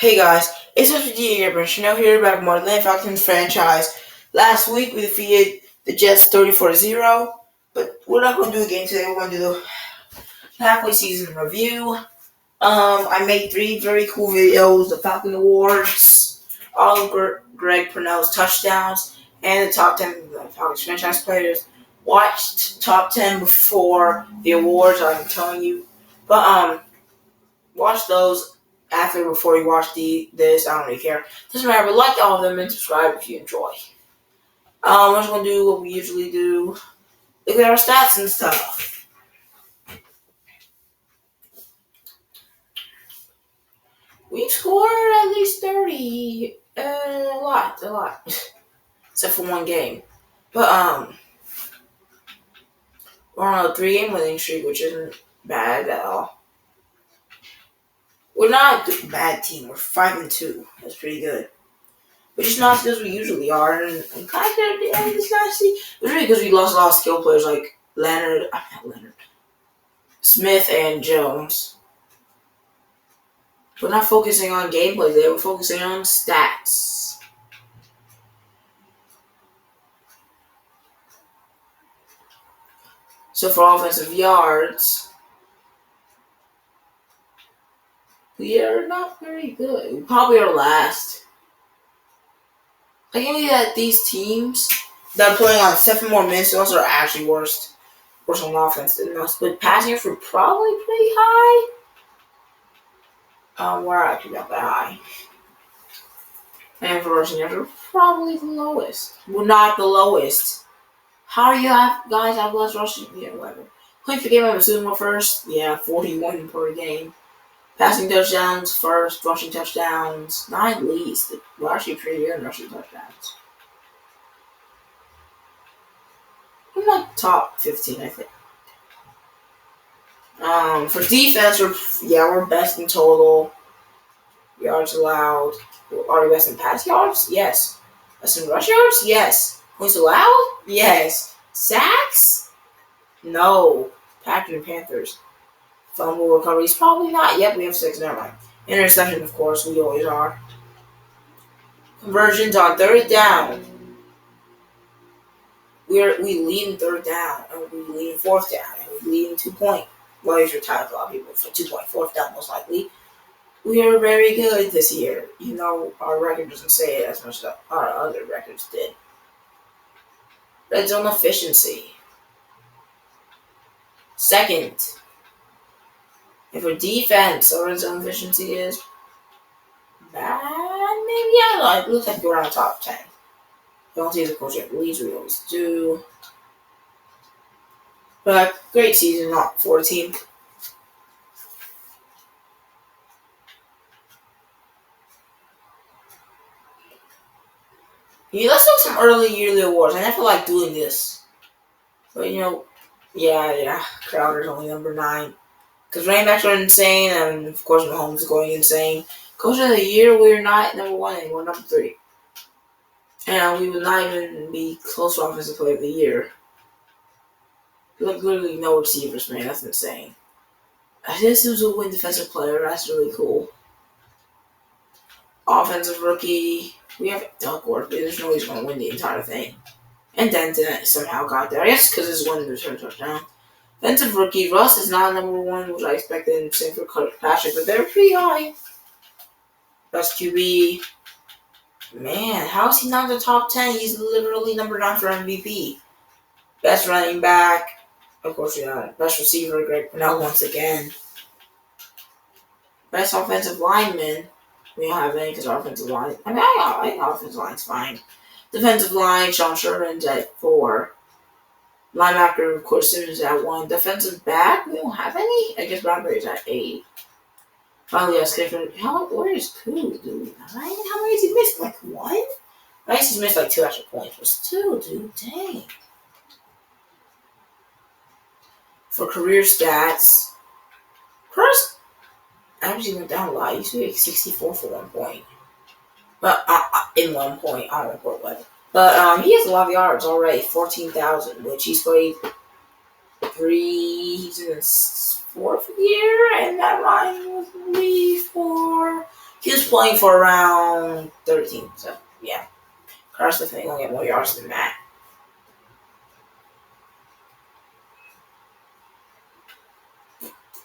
Hey guys, it's Mr. Gabriel Chanel here back with more Atlanta Falcons franchise. Last week we defeated the Jets 34-0, but we're not going to do a game today. We're going to do the halfway season review. I made 3 very cool videos: the Falcon Awards, all of Greg Purnell's touchdowns, and the top 10 Falcons franchise players. Watched top 10 before the awards, I'm telling you, but watch those before you watch this. I don't really care. Doesn't matter, but like all of them and subscribe if you enjoy. We're just gonna do what we usually do. Look at our stats and stuff. We scored at least 30. A lot. Except for one game. But we're on a 3-game winning streak, which isn't bad at all. We're not a bad team. We're 5-2. That's pretty good. Which is not as we usually are, and kind of at the end of this dynasty. It was really because we lost a lot of skill players like Smith and Jones. We're not focusing on gameplay today, we're focusing on stats. So for offensive yards, we are not very good. We probably are last. I can believe that these teams that are playing on 7 more minutes, those are actually worse on offense than us. But passing yards were probably pretty high. We're actually not that high. And for rushing yards, we're probably the lowest. We're not the lowest. How are you guys have less rushing? Yeah, whatever. Points per game, I'm assuming we're first. Yeah, 41 per game. Passing touchdowns first, rushing touchdowns, not least. We're actually pretty good in rushing touchdowns. We're not top 15, I think. For defense, we're best in total yards allowed. Are we best in pass yards? Yes. Best in rush yards? Yes. Points allowed? Yes. Sacks? No. Packers and Panthers. Fumble recoveries? Probably not. Yep, we have 6. Never mind. Interception, of course. We always are. Conversions on third down. We lead in third down, and we lead in fourth down, and we lead in 2-point. Well, he's retired a lot of people for 2-point fourth down, most likely. We are very good this year. You know, our record doesn't say it as much as our other records did. Red zone efficiency. Second. And for defense, our red zone efficiency is bad. Maybe I don't know. It looks like we're on top 10. We don't see the coach at least we always do. But great season, not 14th. Yeah, let's do some early yearly awards. I never like doing this. But yeah. Crowder's only number 9. Because running backs are insane, and of course Mahomes is going insane. Coach of the year, we're not number 1 and we're number 3. And we would not even be close to offensive player of the year. Like literally no receivers, man. That's insane. This was a win defensive player. That's really cool. Offensive rookie. We have Duckworth, but there's no way he's going to win the entire thing. And Denton somehow got there. I guess because it's one return touchdown. Defensive rookie. Russ is not number 1, which I expected. Same for Patrick, but they're pretty high. Best QB. Man, how is he not in the top 10? He's literally number 9 for MVP. Best running back. Of course, yeah. Best receiver, Greg Purnell once again. Best offensive lineman. We don't have any because our offensive line. I think our offensive line's fine. Defensive line, Sean Sherman's at 4. Linebacker, of course, Simmons at 1. Defensive back, we don't have any. I guess Bradbury's at 8. Finally, yes, kicker. Where is Koo, dude? 9? How many has he missed? Like 1? I guess he's missed like 2 extra points. But still, dude, dang. For career stats, first, actually went down a lot. He used to be like 64 for 1 point. But in 1 point, I don't report what. But he has a lot of yards already, 14,000, which he's played 3. He's in his 4th year, and that line was me for. He was was playing for around 13. So, yeah. Carr's definitely going to get more yards than that.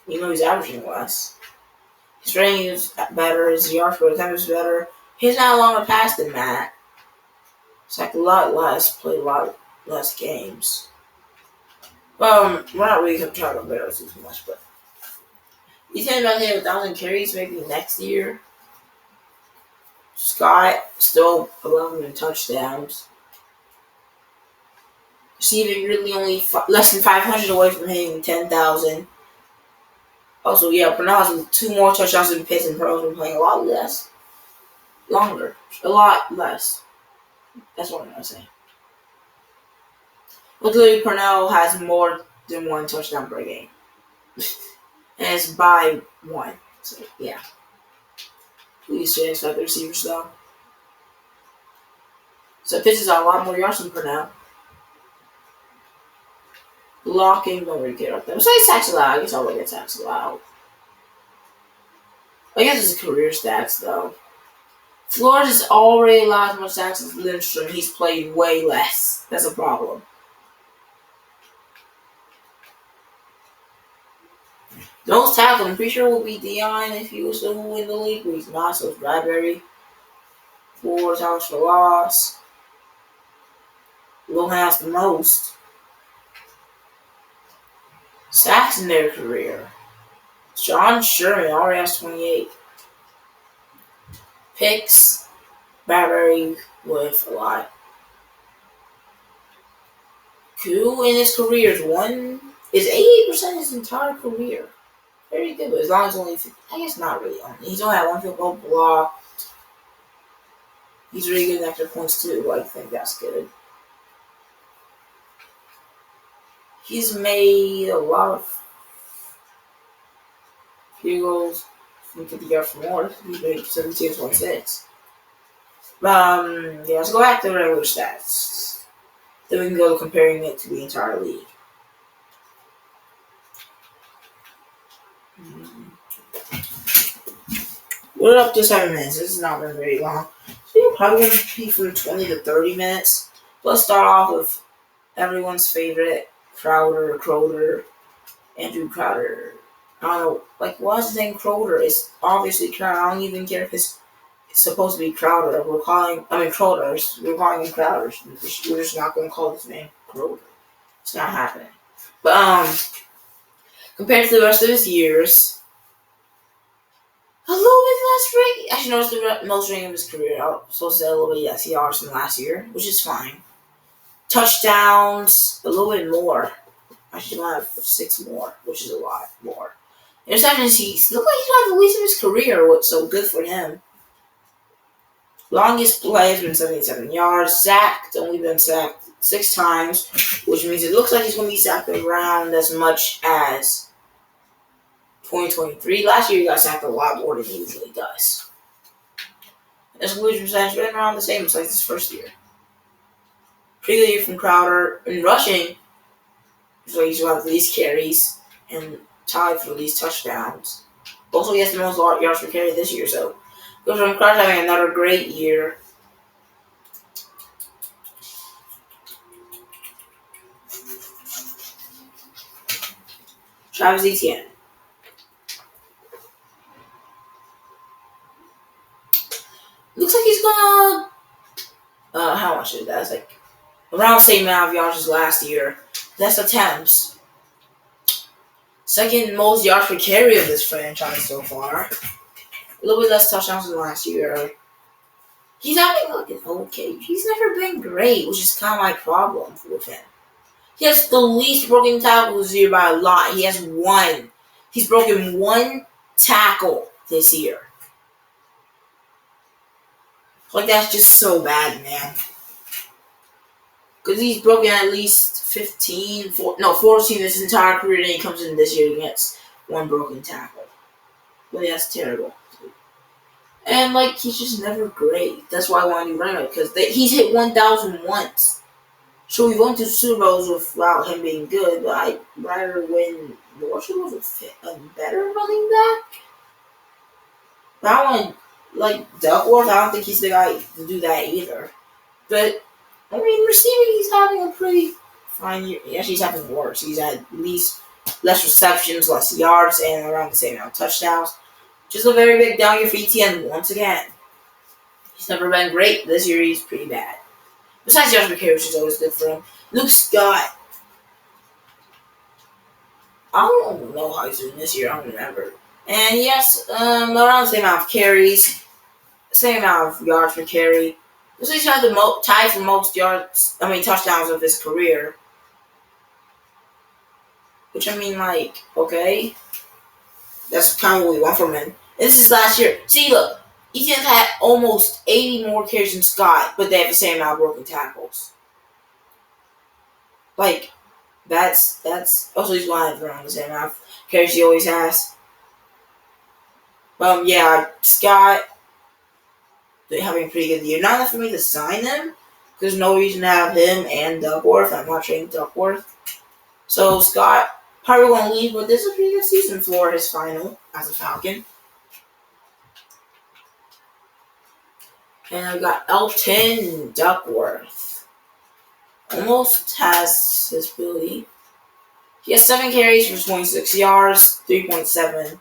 You know he's averaging less. His rating is better. His yards per attempt is better. He's not a longer pass than Matt. It's like a lot less. Played a lot less games. We're not really going to talk about better too much, but he's thinking about hitting 1,000 carries maybe next year. Scott still 11 touchdowns. Receiving really only less than 500 away from hitting 10,000. Also, yeah, Purnell has 2 more touchdowns than Pitts, and Purnell's been playing a lot less. Longer. A lot less. That's what I'm going to say. Luckily, Purnell has more than 1 touchdown per game. And it's by 1. So, yeah. Please should expect the receivers, though. So, Pitts is a lot more yards than Purnell. Blocking, don't really care about that. Besides sacks allowed, I guess I'll look at sacks allowed. I guess it's career stats, though. Florida's already allowed as much sacks as Lindstrom. He's played way less. That's a problem. The most tackle, I'm pretty sure, will be Dion if he was still in the league, but he's not, so it's Bradbury. 4 tackles for loss. Lohan has the most sacks in their career. John Sherman already has 28. Picks, Bradbury with a lot. Koo in his career is 88% his entire career. Very good, but as long as only, I guess not really only. He's only had 1 field goal block. He's really good in extra points too. I think that's good. He's made a lot of field goals from 50 yards or more. He's made 17-26. Yeah, let's go back to the regular stats. Then we can go comparing it to the entire league. We're up to 7 minutes. This has not been very long. So you're probably going to be from 20 to 30 minutes. Let's start off with everyone's favorite, Crowder, Andrew Crowder. I don't know, why is his name Crowder? It's obviously Crowder. I don't even care if it's supposed to be Crowder. Crowder. We're calling him Crowder. We're just not going to call his name Crowder. It's not happening. But, compared to the rest of his years, a little bit less rating. Actually, no, it's the most rating of his career. I was supposed to say a little bit less yards than last year, which is fine. Touchdowns, a little bit more. Actually, might have 6 more, which is a lot more. Interceptions, he looked like he's had the least of his career, so good for him. Longest play has been 77 yards. Sacked, only been sacked 6 times, which means it looks like he's going to be sacked around as much as 2023. Last year he got sacked a lot more than he usually does. His completion percentage been around the same as his first year. Pretty good year from Crowder. In rushing, so he's got the least carries and tied for the least touchdowns. Also, he has the most yards per carry this year, so goes from Crowder having another great year. Travis Etienne. Looks like he's gonna. How much is that? It's like around the same amount of yards as last year. That's attempts. Second most yards per carry of this franchise so far. A little bit less touchdowns than last year. He's having okay. He's never been great, which is kind of my problem with him. He has the least broken tackles this year by a lot. He has 1. He's broken 1 tackle this year. That's just so bad, man. Because he's broken at least 14 this entire career, and he comes in this year against 1 broken tackle. But that's terrible. And, he's just never great. That's why I want to do running back, because he's hit 1,000 once. So we went to Super Bowls without him being good, but I'd rather win more Super Bowls with a better running back. But I want Like Duckworth, I don't think he's the guy to do that either. But I mean, receiving, he's having a pretty fine year. Actually, he's having worse. He's had at least less receptions, less yards, and around the same amount of touchdowns. Just a very big down year for ETN once again. He's never been great. This year, he's pretty bad. Besides Josh McCary, which is always good for him. Luke Scott, I don't know how he's doing this year. I don't remember. And yes, around the same amount of carries, same amount of yards per carry. This is had the tie for most yards. Touchdowns of his career. Which okay, that's kind of what we want from him. And this is last year. See, look, Ethan's had almost 80 more carries than Scott, but they have the same amount of broken tackles. That's also he's going to have around the same amount of carries he always has. Yeah, Scott, they're having a pretty good year. Not enough for me to sign him. There's no reason to have him and Duckworth. I'm not trading Duckworth. So Scott probably won't leave, but this is a pretty good season for his final as a Falcon. And I've got Elton Duckworth. Almost has his ability. He has 7 carries for 26 yards, 3.7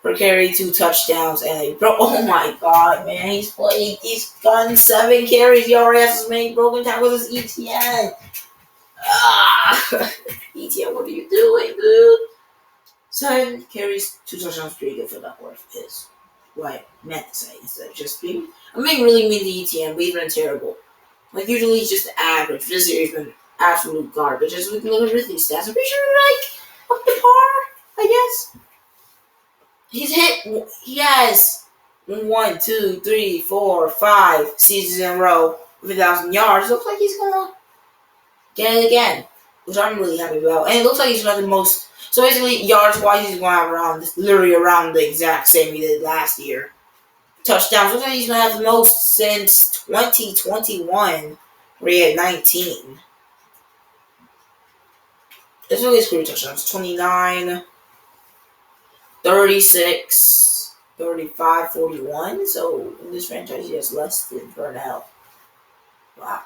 per carry, 2 touchdowns, and a oh my god, man, he's gotten 7 carries. He already has as many broken tackles as ETN. ETN, what are you doing, dude? 7 carries, 2 touchdowns, pretty good for Duckworth, is what I meant to say instead of just being. I'm being really mean to ETN, but he's been terrible. Usually he's just average. This year he's been absolute garbage. As we can look at Ridley's stats, I'm pretty sure up to par, I guess. He has 1, 2, 3, 4, 5 seasons in a row with 1,000 yards. Looks like he's gonna get it again, which I'm really happy about. And it looks like he's gonna have the most. So basically, yards wise, he's going to have literally around the exact same he did last year. Touchdowns, looks like he's gonna have the most since 2021, where he had 19. This really is career touchdowns: 29, 36, 35, 41. So in this franchise, he has less than Burnell. Wow.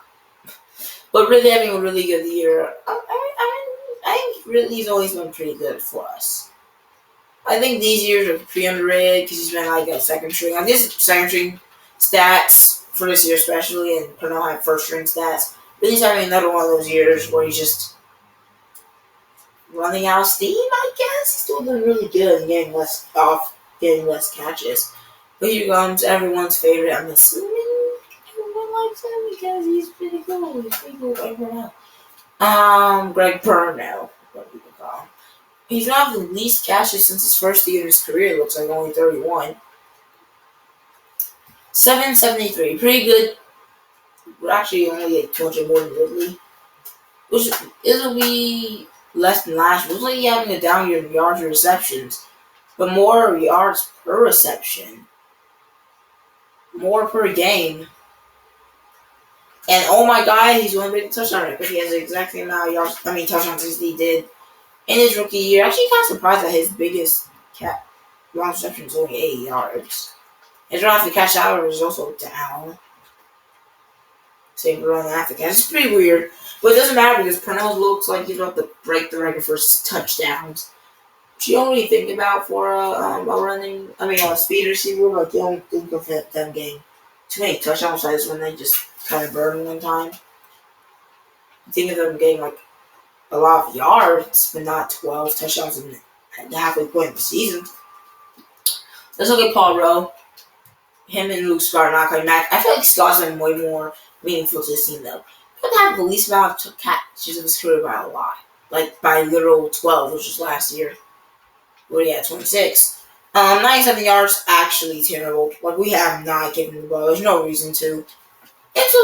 But really having a really good year. I think Ridley's always been pretty good for us. I think these years are pretty underrated because he's been a second string. I guess second string stats for this year especially, and Purnell had first string stats. But he's having another one of those years where he's just running out of steam, I guess. He's still doing really good and getting less catches. But here comes everyone's favorite. I'm assuming everyone likes him because he's pretty cool. He's pretty cool, Greg Burnell. Greg Burnell, what people call him. He's not the least catches since his first year in his career. It looks like only 31. 773, pretty good. We're actually only 200 more than Ridley, which it'll be less than last year. It looks like he's having a down year in yards and receptions, but more yards per reception, more per game. And oh my god, he's going to break the touchdown record. He has the exact same amount of yards, touchdowns as he did in his rookie year. Actually, kind of surprised that his biggest long reception is only 80 yards. His run after catch average is also down. Same run after catch. It's pretty weird. But it doesn't matter because Purnell looks like he's about to break the record for touchdowns. Which you don't really think about for a speed receiver. Like, you don't think of them getting too many touchdowns when they just kind of burn one time. You think of them getting a lot of yards, but not 12 touchdowns at the halfway point of the season. Let's look at Paul Rowe. Him and Luke Scott are not quite match. I feel like Scott's been way more meaningful to the team, though. He doesn't have the least amount of catches of his career by a lot. By literal 12, which was last year. Where he had 26. 97 yards, actually terrible. We have not given him the ball. There's no reason to. It's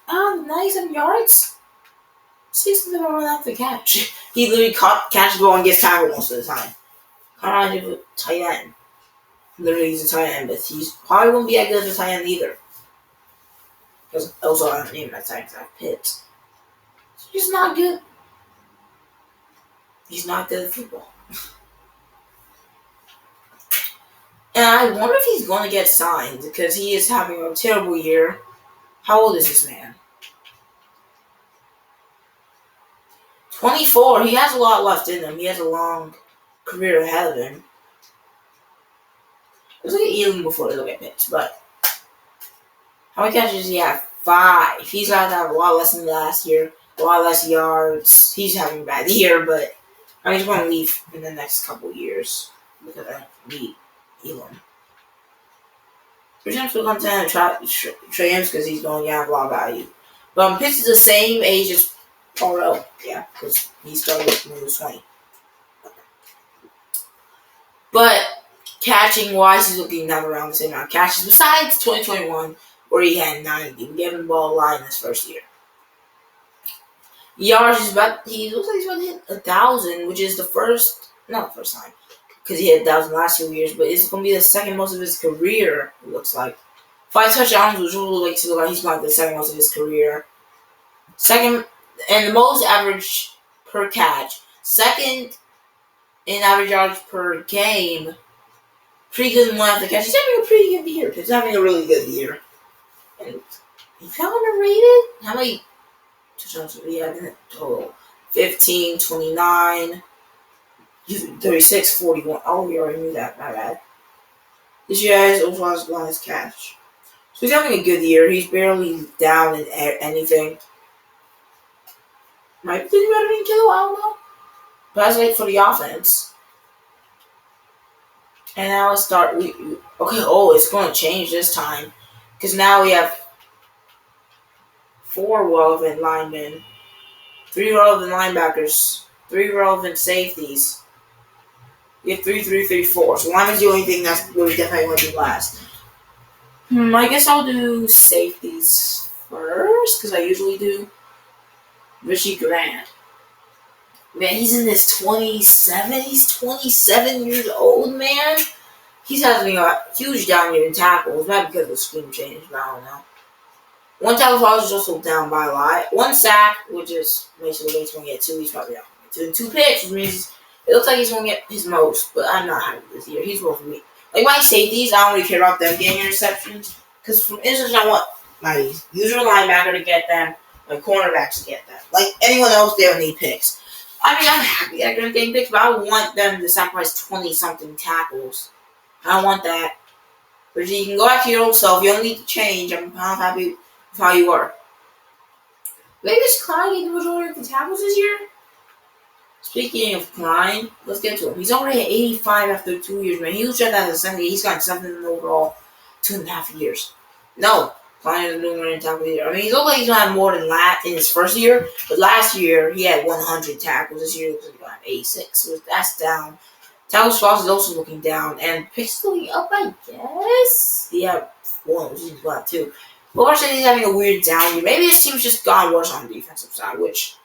97 yards. Season's never run after catch. He literally catches the ball and gets tackled most of the time. Kind of like a tight end. Literally, he's a tight end, but he's probably won't be as good as a tight end either. Because also, I don't name that tight end Pitts. So he's not good. He's not good at football. And I wonder if he's going to get signed because he is having a terrible year. How old is this man? 24. He has a lot left in him. He has a long career ahead of him. Let's look at Ealing before we look at Pitts. But how many catches does he have? 5. He's got to have a lot less than last year. A lot less yards. He's having a bad year, but I just want to leave in the next couple years because I don't need Elam. For example, we'll come down and try him because he's going to have a lot of value. But Pitts is the same age as Paul. Yeah, because he started when he was 20. But catching wise, he's looking down around the same amount of catches besides 2021 where he had 90. We gave him the ball a lot in his first year. Yards is he looks like he's about to hit 1,000, which is not the first time, because he had 1,000 last 2 years, but it's going to be the second most of his career, it looks like. 5 touchdowns, which will look like he's going to be the second most of his career. Second, and the most average per catch. Second in average yards per game. Pretty good in one after catch. He's having a pretty good year. He's having a really good year. And he's kind of underrated. How many touchdowns do we have in total? 15, 29, 36, 41. Oh, we already knew that. My bad. This year has overall his longest catch. So he's having a good year. He's barely down in anything. Might be getting better than Kittle, I don't know. But let's wait for the offense. And now let's start. It's going to change this time. Because now we have 4 relevant linemen, 3 relevant linebackers, 3 relevant safeties. We have 3-3-3-4. So linemen's the only thing that's what we definitely want to do last. I guess I'll do safeties first, because I usually do. Richie Grant. Man, he's in his 27. He's 27 years old, man. He's having a huge down year in tackles. Not because of the scheme change, but I don't know. 1 tackle for loss is also down by a lot. 1 sack, which is basically he's going to get 2. He's probably not going to get 2. 2 picks, which means it looks like he's going to get his most, but I'm not happy this year. He's supposed to be. Like my safeties, I don't really care about them getting interceptions. Because from interceptions, I want my usual linebacker to get them, my cornerbacks to get them. Like anyone else, they don't need picks. I mean, I'm happy that they're getting picks, but I want them to sacrifice 20-something tackles. I don't want that. But you can go back to your old self. You don't need to change. I'm kind of happy with how you are. Maybe is Klein getting the majority of the tackles this year? Speaking of Klein, let's get to him. He's already at 85 after 2 years, man. He was just at the 70. He's got 7 in the overall 2.5 years. No, Klein isn't doing any tackles either. I mean, he's looks like he's going to have more than that in his first year, but last year he had 100 tackles. This year he looks like he's going to have 86, so that's down. Tackles for loss is also looking down, and picks looking up, I guess. Yeah, 1, which is about 2. But Washington is having a weird down year. Maybe this team's just gone worse on the defensive side, which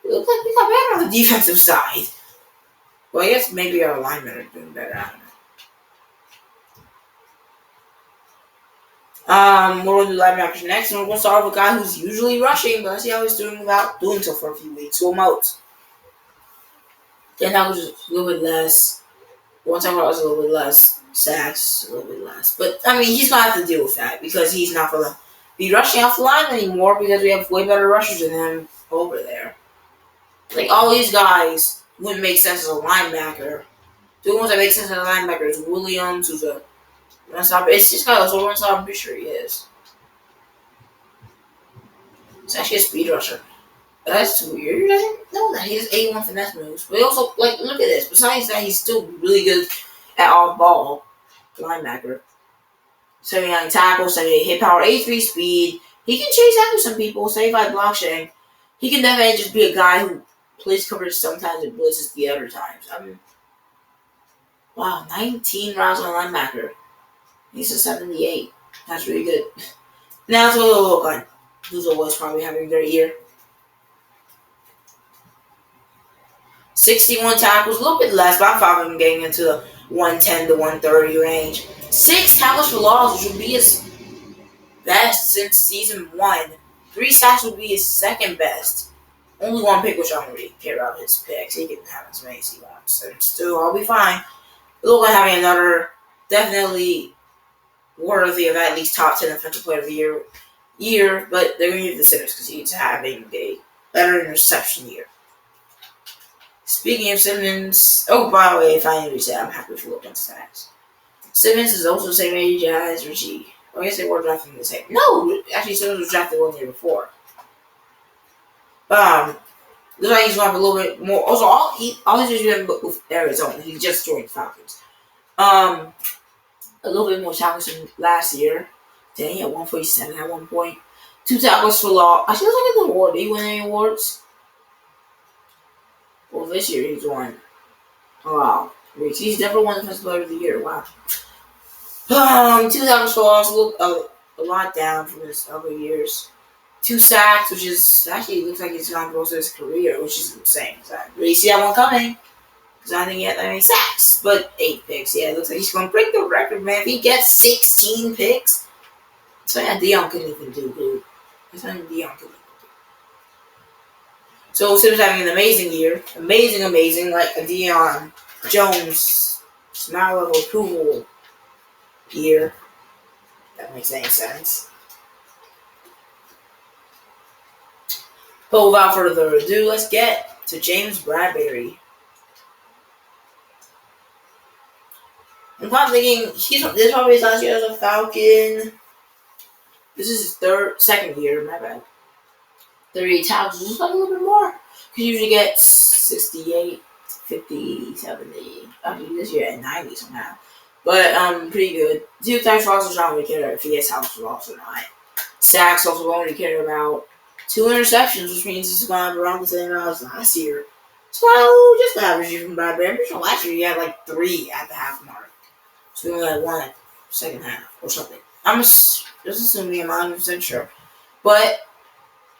it looks like we got better on the defensive side. Well, I guess maybe our linemen are doing better. I don't know. We're going to do linebackers next, and we're going to start with a guy who's usually rushing, but let's see how he's doing without doing so for a few weeks. Will Motes. 10 tackles is a little bit less. 1 tackle is a little bit less. Sacks a little bit less. But, I mean, he's going to have to deal with that because he's not going to be rushing off the line anymore because we have way better rushers than him over there. Like, all these guys wouldn't make sense as a linebacker. The only ones that make sense as a linebacker is Williams, who's a run-stopper. It's just got a run-stopper. I'm pretty sure he is. It's actually a speed rusher. That's weird. I didn't know that. He has 81 finesse moves. But also, like, look at this. Besides that, he's still really good at off-ball linebacker. 79 tackles, 78 hit power, 83 speed. He can chase after some people, 75 block shedding. He can definitely just be a guy who plays coverage sometimes and blitzes the other times. I mean, wow, 19 rounds on linebacker. He's a 78. That's really good. Now let's go to the look line. Who's always probably having a great year. 61 tackles, a little bit less, but I'm fine with him getting into the 110 to 130 range. 6 tackles for loss, which would be his best since season 1. 3 sacks would be his second best. Only 1 pick, which I don't really care about his picks. He can have as many as he wants. And still, I'll be fine. We're looking at having another Definitely worthy of at least top 10 defensive player of the year, but they're going to give the Simmons because he's having a better interception year. Speaking of Simmons, oh, by the way, if I didn't say, I'm happy to look at stats. Simmons is also the same age as Richie. I guess they were drafting the same. No, actually, Simmons was drafted 1 year before. Looks like he's going to have a little bit more. Also, all he's doing with Arizona. He just joined the Falcons. A little bit more tackles than last year. Dang, he had 147 at one point. 2 tackles for loss. Actually, looks like an award. Did he win any awards? Well, this year he's won. Oh, wow. He's definitely won Defensive Player of the Year. Wow. 2 tackles for loss. Look a lot down from his other years. 2 sacks, which is actually looks like he's gone close to his career, which is insane. So I really see that one coming. Because I didn't get that many sacks. But 8 picks. Yeah, it looks like he's going to break the record, man. If he gets 16 picks, that's something that Dion couldn't even do, dude. That's something Dion couldn't even do. So Simmons having an amazing year. Amazing. Like a Dion Jones smile of approval year. That makes any sense. But without further ado, let's get to James Bradbury. I'm not thinking this probably his last year as a Falcon. This is his second year, my bad. 38 tackles, just like a little bit more. Because usually gets 68, 50, 70. Actually, this year at 90 somehow. But pretty good. 2 tackles for loss, I don't really care if he gets tackles for loss or not. Sacks also don't really care about. 2 interceptions, which means it's going to have around the same amount as last year. So, just the average year from Bradbury. I'm pretty sure last year he had like 3 at the half mark. So we only had 1 at the second half or something. I'm just assuming I'm not 100% sure. But,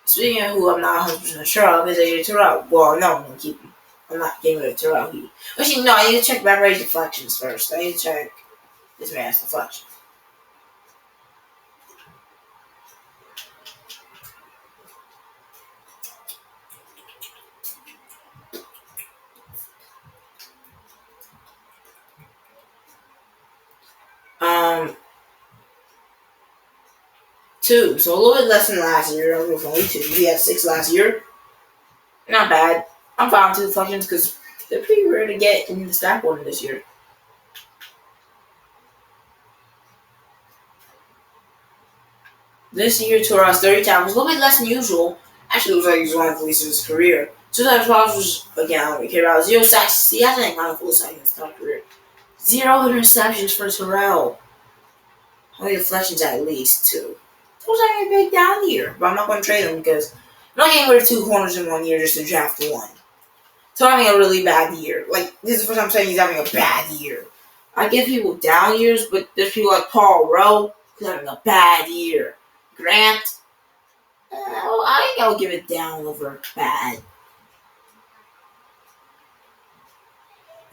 speaking of who I'm not 100% sure of, is AJ Terrell. Well, no, I'm going to keep him. I'm not getting rid of Terrell. Actually, no, I need to check Bradbury's deflections first. I need to check this man's deflections. 2, so a little bit less than last year. I was only 2. He had 6 last year. Not bad. I'm fine with 2 deflections because they're pretty rare to get in the stat board this year. This year, Terrell has 30 tackles, a little bit less than usual. Actually, looks like he's one of the least of his career. 2 tackles for loss, again, I don't really care about. 0 sacks. He hasn't gone a full sack in his entire career. 0 interceptions for Terrell. How many deflections at least? 2. Those are a big down year, but I'm not going to trade him because I'm not getting rid of 2 corners in 1 year just to draft 1. So I'm having a really bad year. Like, this is the first time I'm saying he's having a bad year. I give people down years, but there's people like Paul Rowe who's having a bad year. Grant, I think I'll give it down over bad.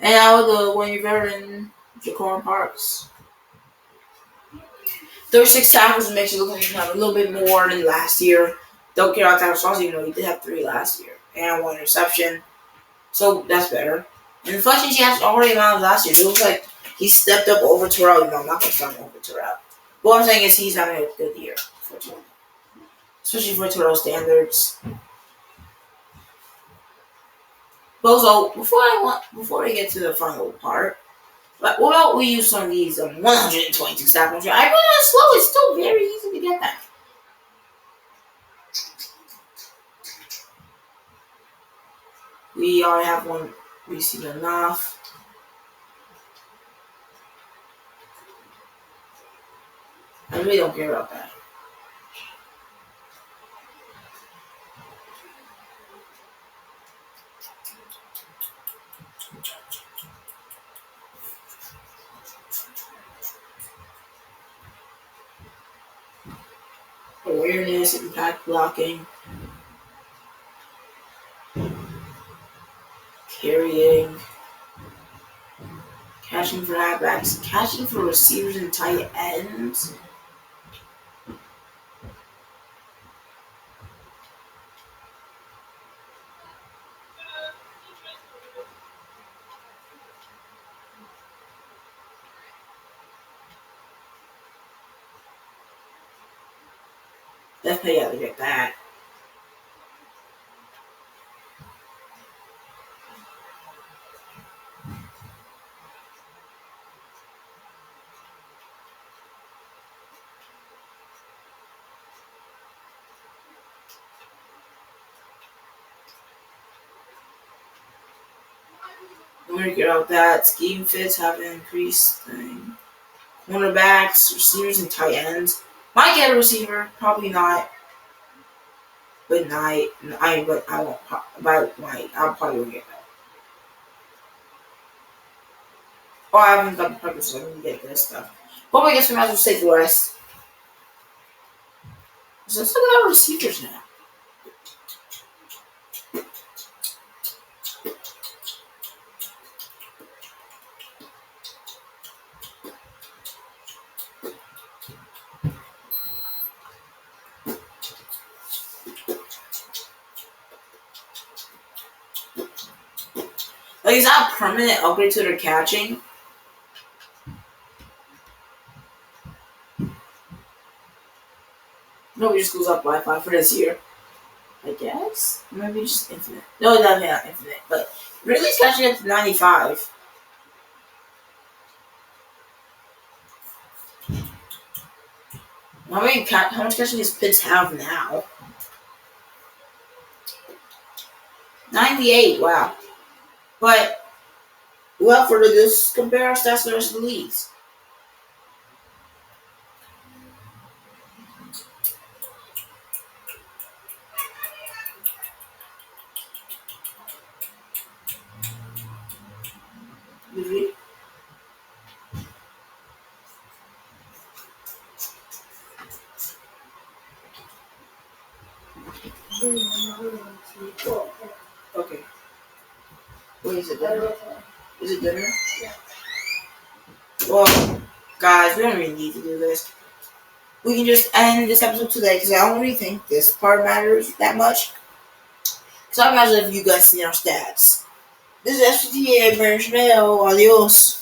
And now the 1 year veteran, Jaquan Parks. 36 tackles makes you look like you have a little bit more than last year. Don't care about tackles, even though he did have 3 last year. And 1 interception. So that's better. And the deflections he has already amounted last year. It looks like he stepped up over Terrell. No, I'm not going to start over Terrell. But what I'm saying is he's having a good year for Terrell. Especially for Terrell standards. But also, before we get to the final part, what about we use some of these 122 stat points? I know that's slow. It's still very easy to get that. We already have 1 receipt enough. I really don't care about that. Awareness, impact blocking, carrying, catching for halfbacks, catching for receivers and tight ends. Definitely gotta get that. I'm gonna get out that. Scheme fits have an increased thing. Cornerbacks, receivers, and tight ends. Might get a receiver, probably not. But but I won't. But might. I'll probably will get that. Oh, I haven't got the purpose, so I can get this stuff. But I guess we might as well save the rest. So let's look at our receivers now. Like, is that a permanent upgrade to their catching? No, it just goes up by 5 for this year. I guess? Maybe just infinite. No, definitely not infinite. But Ridley's catching up to 95. How much catching does Pitts have now? 98, wow. But, well, for this, compare our stats to the rest of the leagues. Okay. Wait, is it dinner? Is it dinner? Yeah. Well, guys, we don't really need to do this. We can just end this episode today because I don't really think this part matters that much. So I imagine if you guys see our stats. This is SPTA, Chanel. Adios.